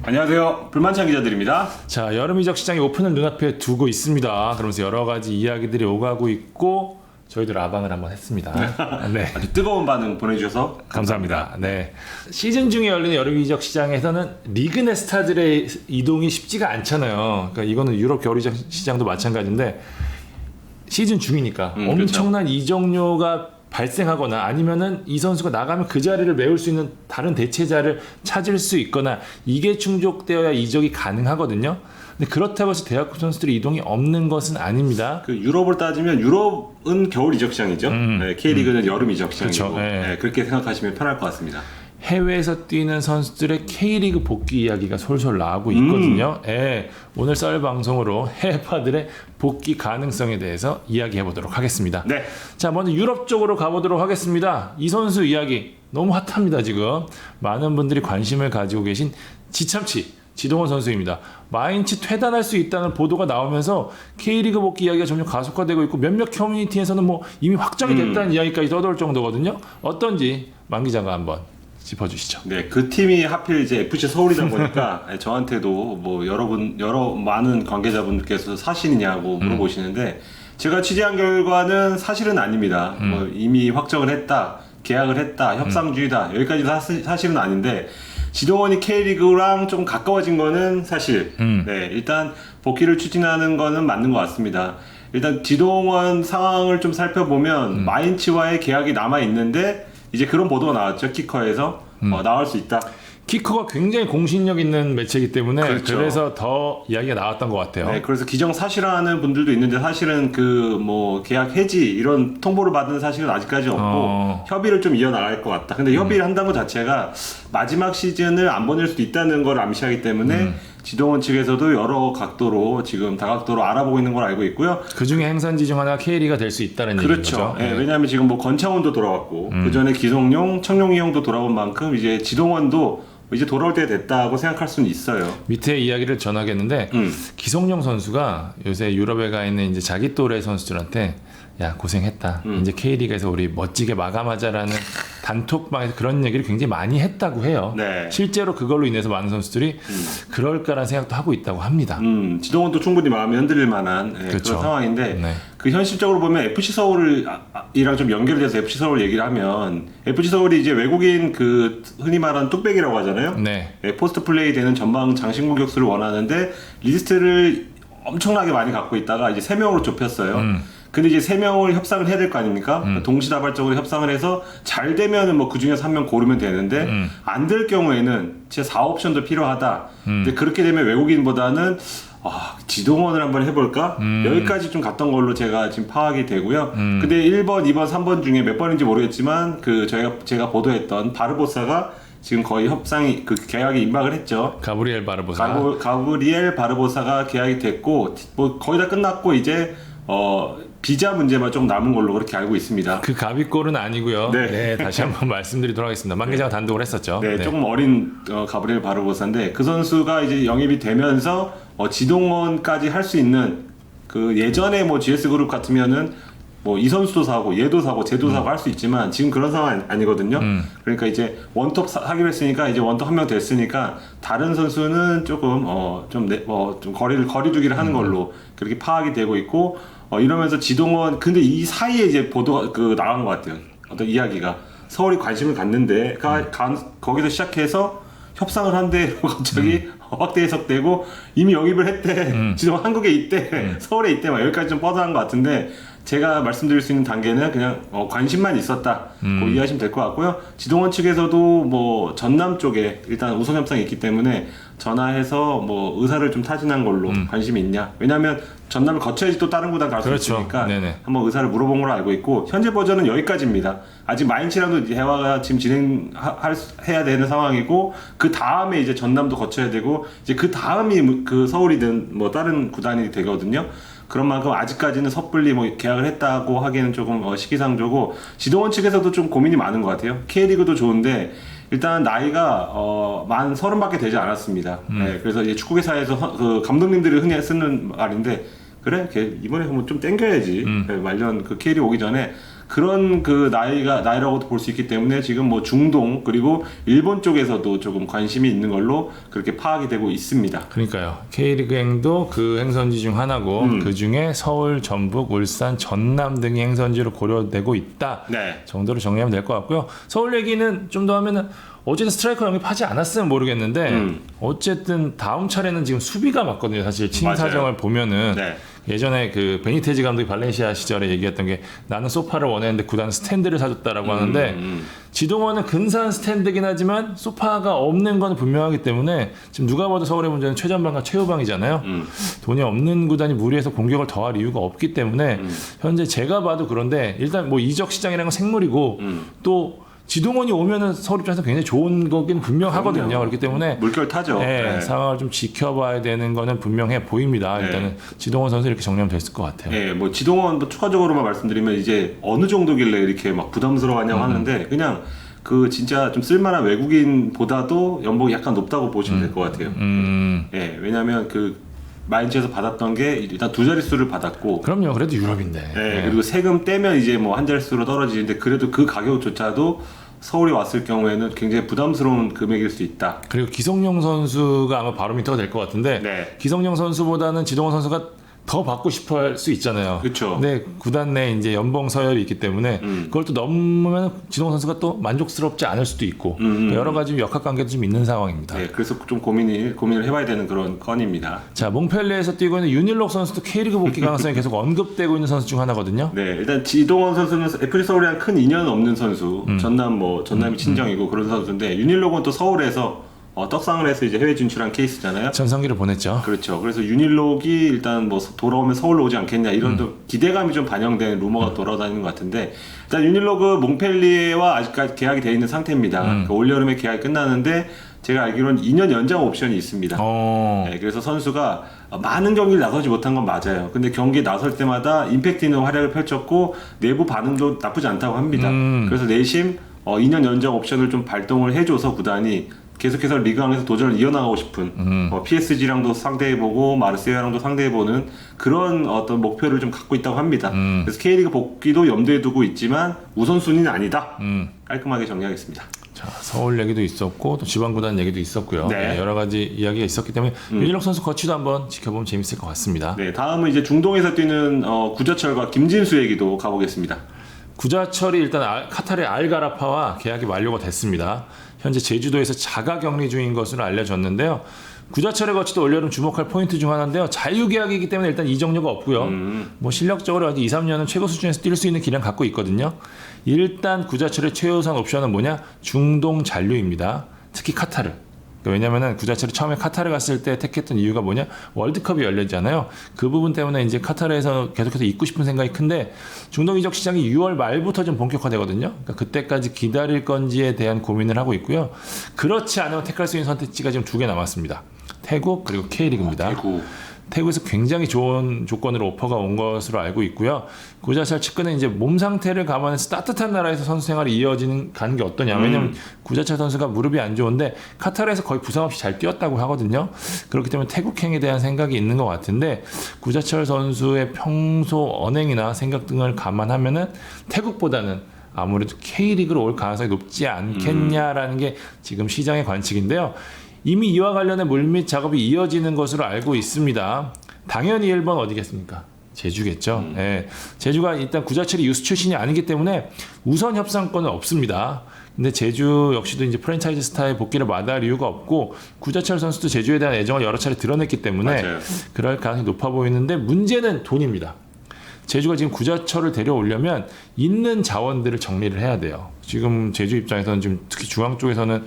안녕하세요. 불만찬 기자들입니다. 자, 여름 이적 시장이 오픈을 눈앞에 두고 있습니다. 그러면서 여러 가지 이야기들이 오가고 있고 저희도 라방을 한번 했습니다. 네. 아주 뜨거운 반응 보내주셔서 감사합니다. 네. 시즌 중에 열리는 여름 이적 시장에서는 리그 내 스타들의 이동이 쉽지가 않잖아요. 그러니까 이거는 유럽 겨울 이적 시장도 마찬가지인데 시즌 중이니까 엄청난 그렇죠. 이적료가 발생하거나 아니면은 이 선수가 나가면 그 자리를 메울 수 있는 다른 대체자를 찾을 수 있거나 이게 충족되어야 이적이 가능하거든요. 근데 그렇다고 해서 대학 선수들의 이동이 없는 것은 아닙니다. 그 유럽을 따지면 유럽은 겨울 이적 시장이죠. 네, K리그는 여름 이적 시장이고 그렇죠. 네. 네, 그렇게 생각하시면 편할 것 같습니다. 해외에서 뛰는 선수들의 K리그 복귀 이야기가 솔솔 나오고 있거든요. 예, 오늘 썰 방송으로 해외파들의 복귀 가능성에 대해서 이야기해 보도록 하겠습니다. 네. 자, 먼저 유럽 쪽으로 가보도록 하겠습니다. 이 선수 이야기 너무 핫합니다. 지금 많은 분들이 관심을 가지고 계신 지참치 지동원 선수입니다. 마인츠 퇴단할 수 있다는 보도가 나오면서 K리그 복귀 이야기가 점점 가속화되고 있고 몇몇 커뮤니티에서는 뭐 이미 확정이 됐다는 이야기까지 떠돌 정도거든요. 어떤지 만 기자가 한번 짚어주시죠. 네, 그 팀이 하필 이제 FC 서울이다 보니까 저한테도 뭐 많은 관계자분들께서 사실이냐고 물어보시는데 제가 취재한 결과는 사실은 아닙니다. 뭐 이미 확정을 했다, 계약을 했다, 협상주의다 여기까지 사실은 아닌데 지동원이 K리그랑 좀 가까워진 거는 사실. 네, 일단 복귀를 추진하는 거는 맞는 것 같습니다. 일단 지동원 상황을 좀 살펴보면 마인츠와의 계약이 남아 있는데. 이제 그런 보도가 나왔죠. 키커에서 나올 수 있다. 키커가 굉장히 공신력 있는 매체이기 때문에 그렇죠. 그래서 더 이야기가 나왔던 것 같아요. 네, 그래서 기정사실화하는 분들도 있는데 사실은 그 뭐 계약 해지 이런 통보를 받은 사실은 아직까지 없고 협의를 좀 이어나갈 것 같다. 근데 협의를 한다는 것 자체가 마지막 시즌을 안 보낼 수도 있다는 걸 암시하기 때문에 지동원 측에서도 여러 각도로 지금 다각도로 알아보고 있는 걸 알고 있고요. 그 중에 행선지 중 하나가 K리가 될 수 있다는 그렇죠. 얘기죠. 네, 왜냐하면 지금 뭐 권창훈도 돌아왔고 그 전에 기성용, 청룡이 형도 돌아온 만큼 이제 지동원도 이제 돌아올 때가 됐다고 생각할 수는 있어요. 밑에 이야기를 전하겠는데 기성용 선수가 요새 유럽에 가 있는 이제 자기 또래 선수들한테 야 고생했다. 이제 K리그에서 우리 멋지게 마감하자라는 단톡방에서 그런 얘기를 굉장히 많이 했다고 해요. 네. 실제로 그걸로 인해서 많은 선수들이 그럴까라는 생각도 하고 있다고 합니다. 지동원도 충분히 마음이 흔들릴 만한 그렇죠. 그런 상황인데 네. 그 현실적으로 보면 FC 서울이랑 좀 연결돼서 FC 서울 얘기를 하면 FC 서울이 이제 외국인 그 흔히 말하는 뚝배기라고 하잖아요. 네. 포스트 플레이 되는 전방 장신 공격수를 원하는데 리스트를 엄청나게 많이 갖고 있다가 이제 3명으로 좁혔어요. 근데 이제 3명을 협상을 해야 될 거 아닙니까? 동시다발적으로 협상을 해서 잘 되면은 뭐 그 중에서 1명 고르면 되는데 안 될 경우에는 제 4옵션도 필요하다. 근데 그렇게 되면 외국인보다는 지동원을 한번 해볼까? 여기까지 좀 갔던 걸로 제가 지금 파악이 되고요. 근데 1번, 2번, 3번 중에 몇 번인지 모르겠지만 그 제가 보도했던 바르보사가 지금 거의 협상이 그 계약이 임박을 했죠. 가브리엘 바르보사. 가브리엘 바르보사가 계약이 됐고 뭐 거의 다 끝났고 이제 비자 문제만 좀 남은 걸로 그렇게 알고 있습니다. 그 가비골은 아니고요. 네. 네, 다시 한번 말씀드리도록 하겠습니다. 만 기자가 단독을 했었죠. 네, 조금 어린 가브리엘 바르보사인데 그 선수가 이제 영입이 되면서 지동원까지 할 수 있는 그 예전에 뭐 GS 그룹 같으면은 뭐 이 선수도 사고 얘도 사고 쟤도 사고 할 수 있지만 지금 그런 상황 아니거든요. 그러니까 이제 원톱 하기로 했으니까 이제 원톱 한 명 됐으니까 다른 선수는 조금 좀 거리두기를 하는 걸로 그렇게 파악이 되고 있고 이러면서 지동원 근데 이 사이에 이제 보도가 나간 것 같아요. 어떤 이야기가 서울이 관심을 갖는데 거기서 시작해서 협상을 한데 갑자기 확대 해석되고 이미 영입을 했대. 지동원 한국에 있대. 서울에 있대. 막 여기까지 좀 뻗어난 것 같은데 제가 말씀드릴 수 있는 단계는 그냥 관심만 있었다. 이해하시면 될 것 같고요. 지동원 측에서도 뭐 전남 쪽에 일단 우선 협상이 있기 때문에 전화해서 뭐 의사를 좀 타진한 걸로 관심이 있냐. 왜냐하면 전남을 거쳐야지 또 다른 구단 갈 수 그렇죠. 있으니까 네네. 한번 의사를 물어본 걸로 알고 있고 현재 버전은 여기까지입니다. 아직 마인츠랑도 대화가 지금 진행해야 되는 상황이고 그 다음에 이제 전남도 거쳐야 되고 이제 그 다음이 그 서울이든 뭐 다른 구단이 되거든요. 그런 만큼 아직까지는 섣불리 뭐 계약을 했다고 하기에는 조금 시기상조고 지동원 측에서도 좀 고민이 많은 것 같아요. K리그도 좋은데 일단 나이가 만 30밖에 되지 않았습니다. 네, 그래서 이제 축구계사에서 그 감독님들이 흔히 쓰는 말인데 그래 걔 이번에 한번 좀 땡겨야지. 네, 말년 그 K리그 오기 전에 그런 그 나이라고도 볼 수 있기 때문에 지금 뭐 중동 그리고 일본 쪽에서도 조금 관심이 있는 걸로 그렇게 파악이 되고 있습니다. 그러니까요. K리그행도 그 행선지 중 하나고 그 중에 서울, 전북, 울산, 전남 등이 행선지로 고려되고 있다 네. 정도로 정리하면 될 것 같고요. 서울 얘기는 좀 더 하면은 어쨌든 스트라이커 영입하지 않았으면 모르겠는데 어쨌든 다음 차례는 지금 수비가 맞거든요. 사실 팀 맞아요. 사정을 보면은 네. 예전에 그 베니테즈 감독이 발렌시아 시절에 얘기했던 게 나는 소파를 원했는데 구단은 스탠드를 사줬다라고 하는데 지동원은 근사한 스탠드긴 하지만 소파가 없는 건 분명하기 때문에 지금 누가 봐도 서울의 문제는 최전방과 최후방이잖아요. 돈이 없는 구단이 무리해서 공격을 더할 이유가 없기 때문에 현재 제가 봐도 그런데 일단 뭐 이적 시장이라는 건 생물이고 또 지동원이 오면은 서울 입장에서 굉장히 좋은 거긴 분명하거든요. 그럼요. 그렇기 때문에 물결 타죠. 네, 상황을 좀 지켜봐야 되는 거는 분명해 보입니다. 네. 일단은 지동원 선수 이렇게 정리하면 됐을 것 같아요. 네, 뭐 지동원 뭐 추가적으로만 말씀드리면 이제 어느 정도길래 이렇게 막 부담스러워하냐고 하는데 그냥 그 진짜 좀 쓸만한 외국인보다도 연봉이 약간 높다고 보시면 될 것 같아요. 예, 왜냐하면 그 마인츠에서 받았던 게 일단 두 자릿수를 받았고, 그럼요. 그래도 유럽인데. 예, 그리고 세금 떼면 이제 뭐 한 자릿수로 떨어지는데 그래도 그 가격조차도 서울에 왔을 경우에는 굉장히 부담스러운 금액일 수 있다. 그리고 기성용 선수가 아마 바로미터가 될 것 같은데 네. 기성용 선수보다는 지동원 선수가 더 받고 싶어 할 수 있잖아요. 그쵸. 근데 구단 내 이제 연봉 서열이 있기 때문에 그걸 또 넘으면 지동원 선수가 또 만족스럽지 않을 수도 있고 여러 가지 역학 관계도 좀 있는 상황입니다. 네, 그래서 좀 고민을 해봐야 되는 그런 건입니다. 자, 몽펠레에서 뛰고 있는 윤일록 선수도 K리그 복귀 가능성이 계속 언급되고 있는 선수 중 하나거든요. 네, 일단 지동원 선수는 FC 서울이랑 큰 인연은 없는 선수. 전남이 친정이고 그런 선수인데 윤일록은 또 서울에서 떡상을 해서 이제 해외 진출한 케이스잖아요. 전성기를 보냈죠. 그렇죠. 그래서 윤일록이 일단 뭐 돌아오면 서울로 오지 않겠냐 이런 또 기대감이 좀 반영된 루머가 돌아다니는 것 같은데 일단 윤일록은 몽펠리에와 아직까지 계약이 돼 있는 상태입니다. 그러니까 올여름에 계약이 끝나는데 제가 알기로는 2년 연장 옵션이 있습니다. 네, 그래서 선수가 많은 경기를 나서지 못한 건 맞아요. 근데 경기에 나설 때마다 임팩트 있는 활약을 펼쳤고 내부 반응도 나쁘지 않다고 합니다. 그래서 내심 2년 연장 옵션을 좀 발동을 해줘서 구단이 계속해서 리그왕에서 도전을 이어나가고 싶은 PSG랑도 상대해보고 마르세유랑도 상대해보는 그런 어떤 목표를 좀 갖고 있다고 합니다. 그래서 K리그 복귀도 염두에 두고 있지만 우선순위는 아니다. 깔끔하게 정리하겠습니다. 자, 서울 얘기도 있었고 또 지방구단 얘기도 있었고요. 네. 여러 가지 이야기가 있었기 때문에 윤일록 선수 거취도 한번 지켜보면 재밌을 것 같습니다. 네, 다음은 이제 중동에서 뛰는 구자철과 김진수 얘기도 가보겠습니다. 구자철이 일단 카타르의 알가라파와 계약이 만료가 됐습니다. 현재 제주도에서 자가 격리 중인 것으로 알려졌는데요. 구자철의 거치도 올여름 주목할 포인트 중 하나인데요. 자유계약이기 때문에 일단 이적료가 없고요. 뭐 실력적으로 아직 2, 3년은 최고 수준에서 뛸 수 있는 기량 갖고 있거든요. 일단 구자철의 최우선 옵션은 뭐냐? 중동 잔류입니다. 특히 카타르. 왜냐면은 구자철이 처음에 카타르 갔을 때 택했던 이유가 뭐냐? 월드컵이 열렸잖아요. 그 부분 때문에 이제 카타르에서 계속해서 있고 싶은 생각이 큰데 중동 이적 시장이 6월 말부터 좀 본격화되거든요. 그러니까 그때까지 기다릴 건지에 대한 고민을 하고 있고요. 그렇지 않으면 택할 수 있는 선택지가 지금 2개 남았습니다. 태국 그리고 K리그입니다. 태국에서 굉장히 좋은 조건으로 오퍼가 온 것으로 알고 있고요. 구자철 측근은 이제 몸 상태를 감안해서 따뜻한 나라에서 선수 생활이 이어지는 가는 게 어떠냐. 왜냐면 구자철 선수가 무릎이 안 좋은데 카타르에서 거의 부상 없이 잘 뛰었다고 하거든요. 그렇기 때문에 태국행에 대한 생각이 있는 것 같은데 구자철 선수의 평소 언행이나 생각 등을 감안하면은 태국보다는 아무래도 K리그로 올 가능성이 높지 않겠냐라는 게 지금 시장의 관측인데요. 이미 이와 관련해 물밑 작업이 이어지는 것으로 알고 있습니다. 당연히 1번 어디겠습니까? 제주겠죠. 네. 제주가 일단 구자철이 유스 출신이 아니기 때문에 우선 협상권은 없습니다. 근데 제주 역시도 이제 프랜차이즈 스타의 복귀를 마다할 이유가 없고 구자철 선수도 제주에 대한 애정을 여러 차례 드러냈기 때문에 맞아요. 그럴 가능성이 높아 보이는데 문제는 돈입니다. 제주가 지금 구자철을 데려오려면 있는 자원들을 정리를 해야 돼요. 지금 제주 입장에서는 지금 특히 중앙 쪽에서는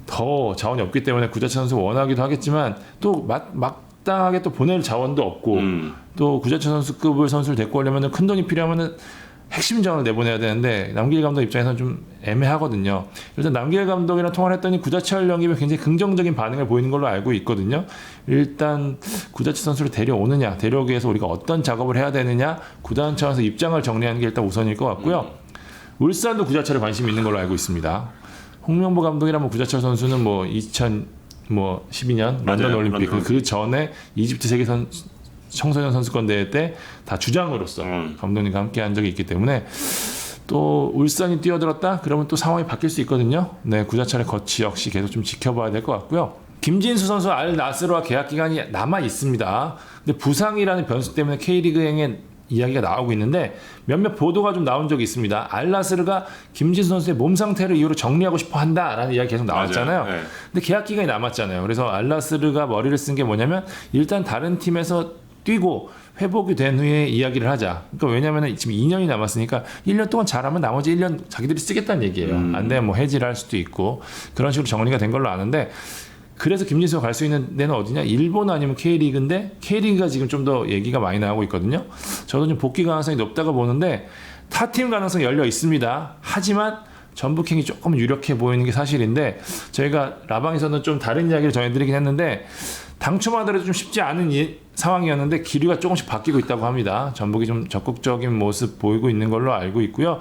더 자원이 없기 때문에 구자철 선수 원하기도 하겠지만 또 마땅하게 또 보낼 자원도 없고 또 구자철 선수급을 선수를 데리고 오려면 큰 돈이 필요하면은 핵심 자원을 내보내야 되는데 남길 감독 입장에서는 좀 애매하거든요. 일단 남길 감독이랑 통화를 했더니 구자철 영입에 굉장히 긍정적인 반응을 보이는 걸로 알고 있거든요. 일단 구자철 선수를 데려오느냐, 데려오기 위해서 우리가 어떤 작업을 해야 되느냐, 구단 차원에서 입장을 정리하는 게 일단 우선일 것 같고요. 울산도 구자철에 관심이 있는 걸로 알고 있습니다. 홍명보 감독이라면 구자철 선수는 뭐 2012년 런던 올림픽 그 전에 이집트 세계 청소년 선수권 대회 때 다 주장으로서 감독님과 함께 한 적이 있기 때문에 또 울산이 뛰어들었다? 그러면 또 상황이 바뀔 수 있거든요. 네, 구자철의 거치 역시 계속 좀 지켜봐야 될 것 같고요. 김진수 선수 알 나스르와 계약 기간이 남아 있습니다. 근데 부상이라는 변수 때문에 K리그행에 이야기가 나오고 있는데 몇몇 보도가 좀 나온 적이 있습니다. 알 나스르가 김진수 선수의 몸 상태를 이유로 정리하고 싶어 한다라는 이야기 계속 나왔잖아요. 맞아요. 네. 근데 계약 기간이 남았잖아요. 그래서 알 나스르가 머리를 쓴 게 뭐냐면 일단 다른 팀에서 뛰고 회복이 된 후에 이야기를 하자. 그러니까 왜냐면은 지금 2년이 남았으니까 1년 동안 잘하면 나머지 1년 자기들이 쓰겠다는 얘기예요. 안 되면 뭐 해지를 할 수도 있고 그런 식으로 정리가 된 걸로 아는데 그래서 김진수가 갈 수 있는 데는 어디냐? 일본 아니면 K리그인데 K리그가 지금 좀 더 얘기가 많이 나오고 있거든요. 저도 좀 복귀 가능성이 높다고 보는데 타팀 가능성이 열려 있습니다. 하지만 전북행이 조금 유력해 보이는 게 사실인데 저희가 라방에서는 좀 다른 이야기를 전해드리긴 했는데 당초만 하더라도 좀 쉽지 않은 상황이었는데 기류가 조금씩 바뀌고 있다고 합니다. 전북이 좀 적극적인 모습 보이고 있는 걸로 알고 있고요.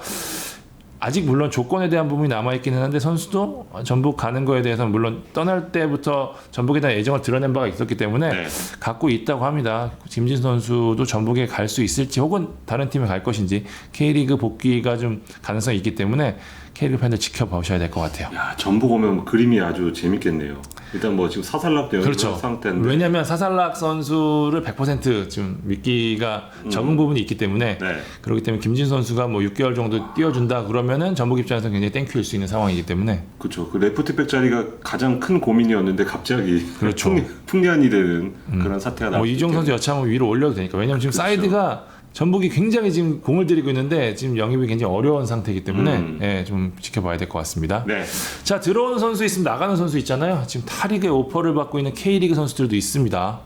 아직 물론 조건에 대한 부분이 남아있기는 한데 선수도 전북 가는 거에 대해서는 물론 떠날 때부터 전북에 대한 애정을 드러낸 바가 있었기 때문에 네. 갖고 있다고 합니다. 김진수 선수도 전북에 갈 수 있을지 혹은 다른 팀에 갈 것인지 K리그 복귀가 좀 가능성이 있기 때문에 K리그 팬들 지켜보셔야 될 것 같아요. 야, 전북 오면 그림이 아주 재밌겠네요. 일단 뭐 지금 사살락되어 있는 그렇죠. 상태인데. 왜냐하면 사살락 선수를 100% 지금 믿기가 적은 부분이 있기 때문에 네. 그렇기 때문에 김진 선수가 뭐 6개월 정도 뛰어준다 그러면은 전북 입장에서 굉장히 땡큐일 수 있는 상황이기 때문에 그렇죠. 그 레프트백 자리가 가장 큰 고민이었는데 갑자기 그렇죠. 풍년이 되는 그런 사태가 나왔기 뭐 이종 선수 여차하면 위로 올려도 되니까 왜냐하면 지금 그렇죠. 사이드가 전북이 굉장히 지금 공을 들이고 있는데 지금 영입이 굉장히 어려운 상태이기 때문에 예, 좀 지켜봐야 될 것 같습니다. 네. 자 들어오는 선수 있으면 나가는 선수 있잖아요. 지금 타리그의 오퍼를 받고 있는 K리그 선수들도 있습니다.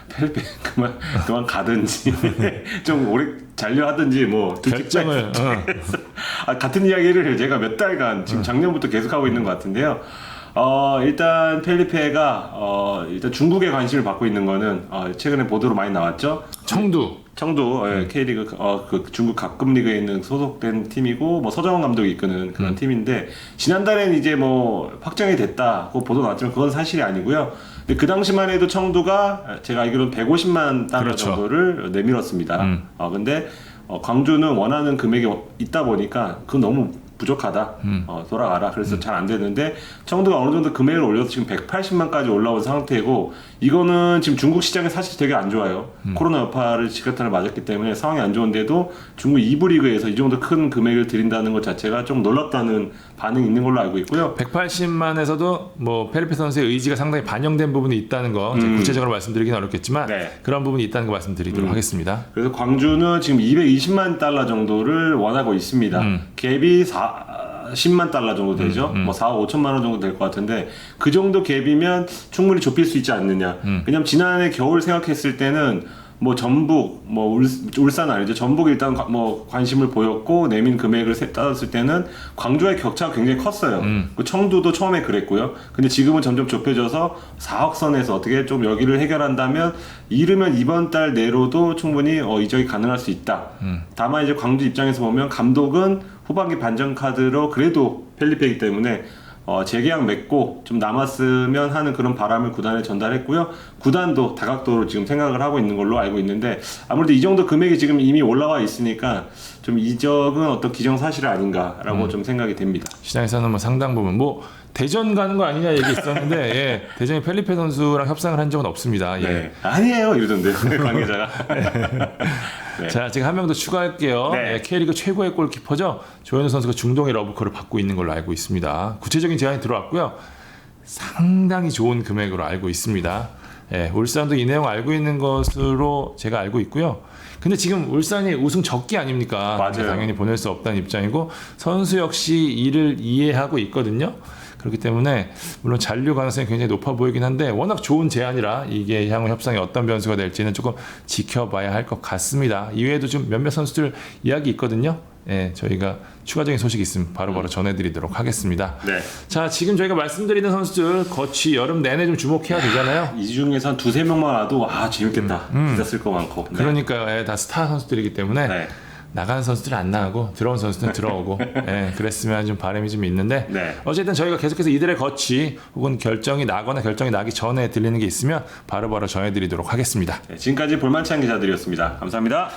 펠페 그만 가든지 좀 오래 잔류하든지 뭐 결정을 같은 이야기를 제가 몇 달간 지금 작년부터 계속 하고 있는 것 같은데요. 일단 펠리페가 일단 중국에 관심을 받고 있는 거는 최근에 보도로 많이 나왔죠. 청두 K리그 그 중국 각급 리그에 있는 소속된 팀이고 뭐 서정원 감독이 이끄는 그런 팀인데 지난달에는 이제 뭐 확정이 됐다고 보도 나왔지만 그건 사실이 아니고요. 근데 그 당시만 해도 청두가 제가 알기로는 150만 달러 그렇죠. 정도를 내밀었습니다. 근데 광주는 원하는 금액이 있다 보니까 그건 너무 부족하다. 돌아가라. 그래서 잘 안 되는데 청두가 어느 정도 금액을 올려서 지금 180만까지 올라온 상태고 이거는 지금 중국 시장이 사실 되게 안 좋아요. 코로나 여파를 직격탄을 맞았기 때문에 상황이 안 좋은데도 중국 2부 리그에서 이 정도 큰 금액을 드린다는 것 자체가 좀 놀랍다는 반응이 있는 걸로 알고 있고요. 180만에서도 뭐 페리페 선수의 의지가 상당히 반영된 부분이 있다는 거 이제 구체적으로 말씀드리긴 어렵겠지만 네. 그런 부분이 있다는 거 말씀드리도록 하겠습니다. 그래서 광주는 지금 220만 달러 정도를 원하고 있습니다. 갭이 10만 달러 정도 되죠. 뭐 4억 5천만 원 정도 될 것 같은데 그 정도 갭이면 충분히 좁힐 수 있지 않느냐. 왜냐면 지난해 겨울 생각했을 때는 뭐 전북, 뭐 울산 아니죠. 전북이 일단 뭐 관심을 보였고 내민 금액을 따졌을 때는 광주와의 격차가 굉장히 컸어요. 그 청두도 처음에 그랬고요. 근데 지금은 점점 좁혀져서 4억 선에서 어떻게 좀 여기를 해결한다면 이르면 이번 달 내로도 충분히 이적이 가능할 수 있다. 다만 이제 광주 입장에서 보면 감독은 후반기 반전 카드로 그래도 펠리페이기 때문에 재계약 맺고 좀 남았으면 하는 그런 바람을 구단에 전달했고요. 구단도 다각도로 지금 생각을 하고 있는 걸로 알고 있는데 아무래도 이 정도 금액이 지금 이미 올라와 있으니까 좀 이적은 어떤 기정사실 아닌가라고 좀 생각이 됩니다. 시장에서는 뭐 상당 부분 뭐 대전 가는 거 아니냐 얘기 있었는데 예, 대전에 펠리페 선수랑 협상을 한 적은 없습니다. 예. 네. 아니에요 이러던데 관계자가. 네. 자, 제가 한 명 더 추가할게요. 네. 예, K리그 최고의 골키퍼죠. 조현우 선수가 중동의 러브콜을 받고 있는 걸로 알고 있습니다. 구체적인 제안이 들어왔고요. 상당히 좋은 금액으로 알고 있습니다. 예, 울산도 이 내용 알고 있는 것으로 제가 알고 있고요. 근데 지금 울산이 우승 적기 아닙니까? 맞아요. 당연히 보낼 수 없다는 입장이고 선수 역시 이를 이해하고 있거든요. 그렇기 때문에 물론 잔류 가능성이 굉장히 높아 보이긴 한데 워낙 좋은 제안이라 이게 향후 협상이 어떤 변수가 될지는 조금 지켜봐야 할 것 같습니다. 이외에도 좀 몇몇 선수들 이야기 있거든요. 예, 저희가 추가적인 소식이 있으면 바로바로 전해드리도록 하겠습니다. 네. 자, 지금 저희가 말씀드리는 선수들 거치 여름 내내 좀 주목해야 되잖아요. 이 중에서 한 두세 명만 와도 재밌겠다. 기사 쓸 거 많고. 네. 그러니까 예, 다 스타 선수들이기 때문에 네. 나가는 선수들은 안 나가고 들어온 선수들은 들어오고 예, 그랬으면 좀 바람이 좀 있는데 네. 어쨌든 저희가 계속해서 이들의 거치 혹은 결정이 나거나 결정이 나기 전에 들리는 게 있으면 바로바로 전해드리도록 하겠습니다. 네, 지금까지 볼만찬 기자들이었습니다. 감사합니다.